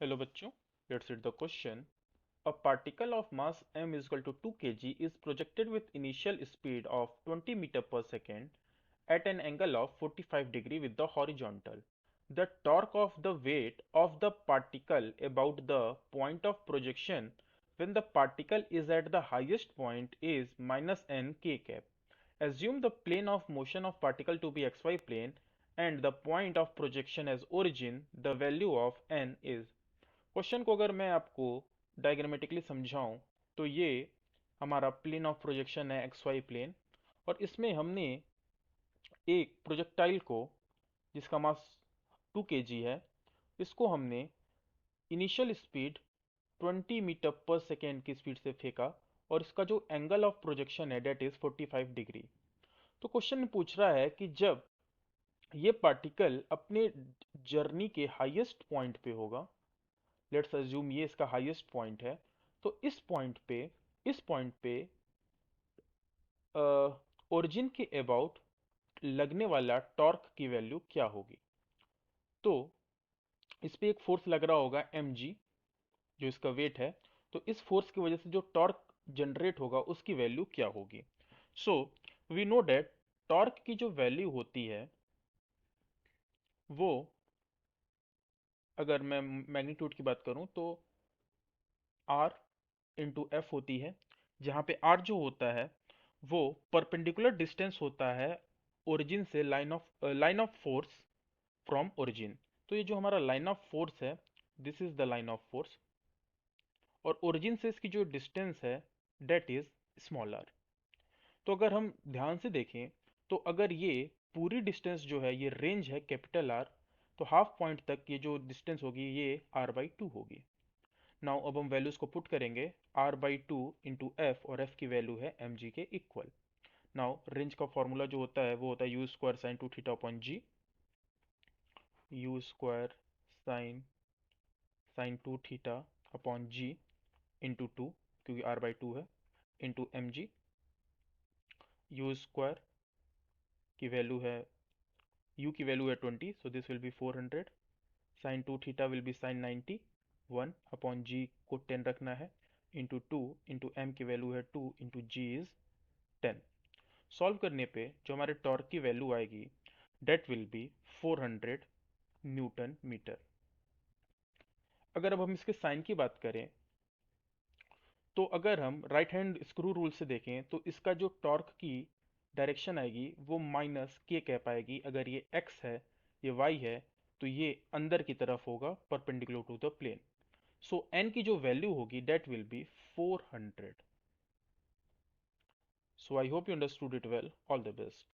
Hello बच्चों, let's read the question. A particle of mass m is equal to 2 kg is projected with initial speed of 20 meter per second at an angle of 45 degree with the horizontal. The torque of the weight of the particle about the point of projection when the particle is at the highest point is minus n k cap. Assume the plane of motion of particle to be xy plane and the point of projection as origin. The value of n is. Question को अगर मैं आपको diagrammatically समझाऊं तो ये हमारा plane of projection है x Y plane. और इसमें हमने एक प्रोजेक्टाइल को जिसका मास 2 kg है, इसको हमने इनिशियल स्पीड 20 मीटर पर सेकेंड की स्पीड से फेंका और इसका जो एंगल ऑफ प्रोजेक्शन है डेट इज 45 डिग्री। तो क्वेश्चन में पूछ रहा है कि जब ये पार्टिकल अपने जर्नी के हाईएस्ट पॉइंट पे होगा, लेट्स अज्यूम ये इसका हाईएस्ट पॉइंट है, तो इस पॉइंट पे ओरिजिन के अबाउट लगने वाला टॉर्क की वैल्यू क्या होगी। तो इस पे एक फोर्स लग रहा होगा mg, जो इसका वेट है। तो इस फोर्स की वजह से जो टॉर्क जनरेट होगा उसकी वैल्यू क्या होगी। So we know that torque की जो वैल्यू होती है वो, अगर मैं मैग्नीट्यूड की बात करूं तो आर इंटू एफ होती है, जहाँ पे आर जो होता है वो परपेंडिकुलर डिस्टेंस होता है ओरिजिन से, line of force from origin. तो ये जो हमारा लाइन ऑफ फोर्स है, this is the line of force, और ओरिजिन से इसकी जो डिस्टेंस है डेट इज स्मॉल आर। तो अगर हम ध्यान से देखें तो अगर ये पूरी डिस्टेंस जो है ये रेंज है कैपिटल आर, तो हाफ पॉइंट तक ये जो डिस्टेंस होगी ये r/2 होगी। नाउ अब हम वैल्यूज को पुट करेंगे, r/2 इंटू एफ, और एफ की वैल्यू है mg के इक्वल। नाउ रेंज का फॉर्मूला जो होता है वो होता है u square sine 2 theta upon g, u square sine sine 2 theta upon g into 2, क्योंकि r/2 है, into m g. U square की वैल्यू है, u की वैल्यू है 20, so this will be 400। Sine 2 theta will be sine 90, 1 upon जी को 10 रखना है, into 2 into M की वैल्यू है 2 इंटू जी इज 10। सॉल्व करने पे जो हमारे टॉर्क की वैल्यू आएगी that will be 400 newton metre. अगर अब हम इसके साइन की बात करें तो अगर हम राइट हैंड स्क्रू रूल से देखें तो इसका जो टॉर्क की डायरेक्शन आएगी वो माइनस के कैप आएगी। अगर ये एक्स है, ये वाई है, तो ये अंदर की तरफ होगा perpendicular to the plane. So n की जो वैल्यू होगी that will be 400। So I hope you understood it well. All the best.